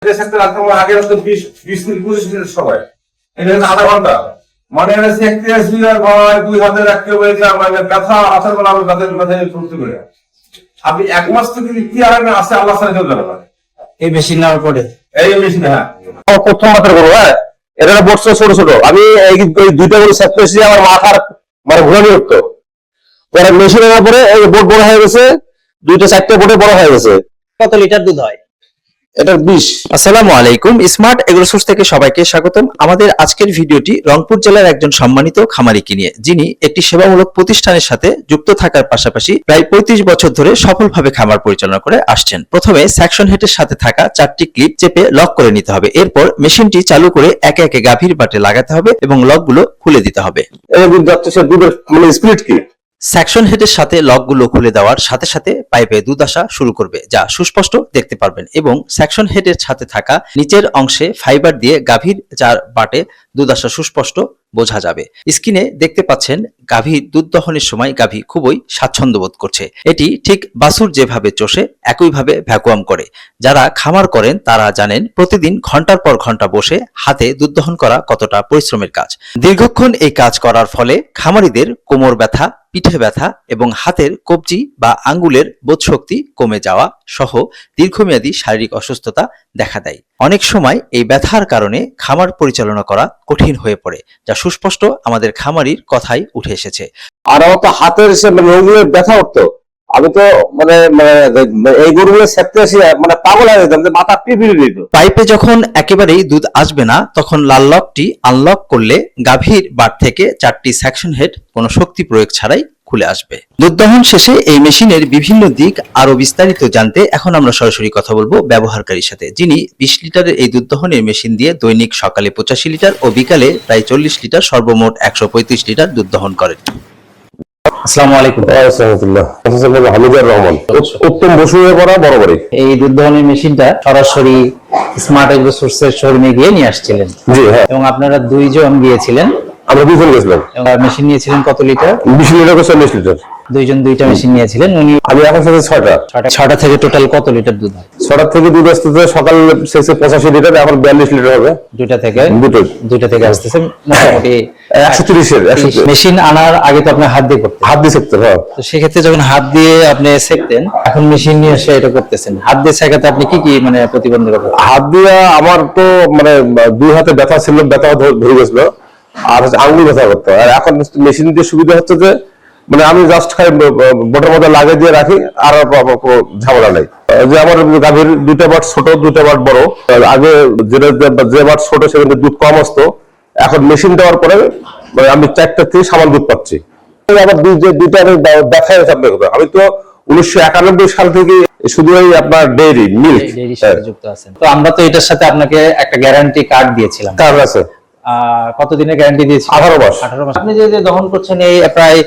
আগে হতো 20-25 সময় এটা আধা ঘন্টা মানে 31 মিনিট বা 2 হাতে রাখতে বলেছে আমাদের কথা আসার বলা আমি তাদের মাথায় ফুলতে করে আপনি এক মাস থেকে কি আরামে আসে আল্লাহ সাথে চলতে পারবেন এই মেশিন নেওয়ার পরে। এই মেশিন হ্যাঁ প্রথম মাত্র করবো। হ্যাঁ, এটা বড় ছোট ছোট আমি এই দুইটা করে সেট করেছি আমার মাথার মানে ঘুরানি হতো পরে মেশিন আনার পরে এই বোর্ড বড় হয়ে গেছে, দুইটা চারটে বোর্ডে বড় হয়ে গেছে। কত লিটার দুধ হয়? এটা 20। আসসালামু আলাইকুম, স্মার্ট এগ্রোসোর্স থেকে সবাইকে স্বাগতম। আমাদের আজকের ভিডিওটি রংপুর জেলার একজন সম্মানিত খামারিকে নিয়ে, যিনি একটি সেবামূলক প্রতিষ্ঠানের সাথে যুক্ত থাকার পাশাপাশি প্রায় 35 বছর ধরে সফলভাবে খামার পরিচালনা করে আসছেন। প্রথমে সেকশন হেডের সাথে থাকা 4টি ক্লিপ চেপে লক করে নিতে হবে। এরপর মেশিনটি চালু করে একে একে গাভীর বাটে লাগাতে হবে এবং লকগুলো খুলে দিতে হবে। এই দুধ যাচ্ছে সে দুধের মানে স্পিড কি? সেকশন হেডের সাথে লকগুলো খুলে দেওয়ার সাথে সাথে পাইপে দুধ আসা শুরু করবে, যা সুস্পষ্ট দেখতে পারবেন। এবং সেকশন হেডের সাথে থাকা নিচের অংশে ফাইবার দিয়ে গাভীর যার বাটে দুধ আসা সুস্পষ্ট বোঝা যাবে। স্ক্রিনে দেখতে পাচ্ছেন গাভীর দুধ দহনের সময় গাভী খুবই স্বাচ্ছন্দ্য বোধ করছে। এটি ঠিক বাছুর যেভাবে চষে একইভাবে ভ্যাকুয়াম করে। যারা খামার করেন তারা জানেন প্রতিদিন ঘন্টার পর ঘন্টা বসে হাতে দুধ দহন করা কতটা পরিশ্রমের কাজ। দীর্ঘক্ষণ এই কাজ করার ফলে খামারিদের কোমর ব্যথা, পিঠে ব্যথা এবং হাতের কবজি বা আঙ্গুলের বোধশক্তি কমে যাওয়া সহ দীর্ঘমেয়াদী শারীরিক অসুস্থতা দেখা দেয়। অনেক সময় এই ব্যথার কারণে খামার পরিচালনা করা কঠিন হয়ে পড়ে, যা সুস্পষ্ট আমাদের খামারির কথাই উঠে এসেছে। আর আমার তো হাতের রোগগুলো ব্যথা উঠতো। আমি তো মানে এই গরুগুলো সেটতে আসি মানে পাগল হয়ে যেতাম, যে মাথা পিপিড়ে দিত। পাইপে যখন একেবারেই দুধ আসবে না তখন লাল লকটি আনলক করলে গাভীর বাট থেকে 4টি সেকশন হেড কোনো শক্তি প্রয়োগ ছাড়াই খুলে আসবে। দুধ দহন শেষে এই মেশিনের বিভিন্ন দিক আরো বিস্তারিত জানতে এখন আমরা সরাসরি কথা বলবো ব্যবহারকারীর সাথে, যিনি 20 লিটারের এই দুধ দহনের মেশিন দিয়ে দৈনিক সকালে 85 লিটার ও বিকালে প্রায় 40 লিটার সর্বমোট 135 লিটার দুধ দহন করেন। আসসালামু আলাইকুম। হামিদুর রহমান, উত্তম বসুয়ে পড়া বরাবরই। এই দুধ দহনের মেশিনটা সরাসরি স্মার্ট এগ্রোসোর্সের শোরুমে গিয়ে নিয়ে আসছিলেন? জি হ্যাঁ, এবং আপনারা দুইজন গিয়েছিলেন? আমরা দুজন গেছিলাম। মেশিন নিয়েছিলেন কত লিটার? 20 litre 40 litre. দুইজন দুইটা মেশিন নিয়েছিলেন। উনি আমি এখন সাথে 6টা। 6টা থেকে টোটাল কত লিটার দুধ হয়? 6টা থেকে দুধ আসতেছে সকাল শেষে 85 লিটার, এখন 42 লিটার হবে। দুইটা থেকে আসতেছে মোটামুটি 130 মেশিন আনার আগে তো আপনি হাত দিয়ে করতেন? হাত দিয়ে সেকতে হয়। তো সেক্ষেত্রে যখন হাত দিয়ে আপনি সেকতেন, এখন মেশিন নিয়ে এসে এটা করতেছেন, হাত দিয়ে সেকাতে আপনি কি কি মানে প্রতিবন্ধকতা? হাত দিয়ে আমার তো মানে দুই হাতে ব্যথা ছিল, ব্যথা ধরে গেছিল, আর আঙুল ব্যথা করতো। আর এখন মেশিন দিয়ে সুবিধা হচ্ছে যে মানে আমি জাস্ট খাই বোটের মধ্যে লাগিয়ে দিয়ে রাখি, আর কোনো ঝামেলা নেই। যে আমার গাভীর 2টা বাট ছোট, 2টা বাট বড়। আগে যে বাট ছোট সেখানে দুধ কম আসতো, এখন মেশিন দেওয়ার পরে মানে আমি 4টা থেকে সামান দুধ পাচ্ছি। আমার দুইটা ব্যথা হয়েছে আপনার কথা। আমি তো 1991 সাল থেকে শুধু এই আপনার ডেইরি মিল্ক সাথে যুক্ত আছেন। তো আমরা তো এটার সাথে আপনাকে একটা গ্যারান্টি কার্ড দিয়েছিলাম। কার্ড আছে। কতদিনের গ্যারান্টি দিয়েছি? 18 মাস। আপনি যে দহন করছেন এই প্রায়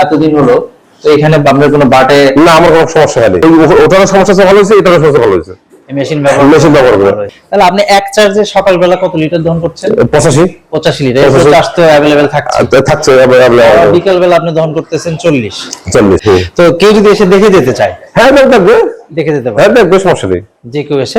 এতদিন হলো, তো এখানে আপনার কোনো বাটে? না, আমার কোনো সমস্যা হয়নি। ওটারও সমস্যা ভালো হয়েছে, এটারও সমস্যা ভালো হয়েছে। মেশিন ব্যবহার করে। তাহলে আপনি এক চার্জে সকালবেলা কত লিটার দহন করছেন? 85 লিটার। এই চার্জ তো अवेलेबल থাকছে। বিকাল বেলা আপনি দহন করতেছেন 40। তো কেউ যদি এসে দেখে যেতে চায়? হ্যাঁ, দেখে যেতে পারে। হ্যাঁ, দেখবে, সমস্যা নেই। যে কেউ এসে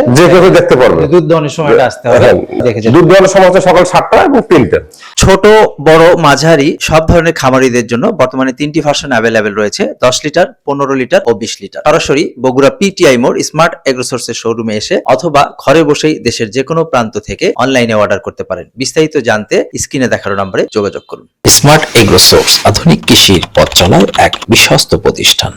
দেখতে পারবে। দুধ দহনের সময়টা আসতে হবে, দেখে যেতে। দুধ দহনের সময় হচ্ছে সকাল 7টা এবং 3টা। ছোট, বড়, মাঝারি সব ধরনের খামারিদের জন্য বর্তমানে 3টি ভার্সন অ্যাভেলেবেল রয়েছে: 10 লিটার, 15 লিটার ও 20 লিটার। সরাসরি বগুড়া PTI মোড় স্মার্ট এগ্রোসোর্সের শোরুমে এসে অথবা ঘরে বসেই দেশের যে কোনো প্রান্ত থেকে অনলাইনে অর্ডার করতে পারেন। বিস্তারিত জানতে স্ক্রিনে দেখানো নম্বরে যোগাযোগ করুন। স্মার্ট এগ্রোসোর্স, আধুনিক কৃষির পথ চলার এক বিশ্বস্ত প্রতিষ্ঠান।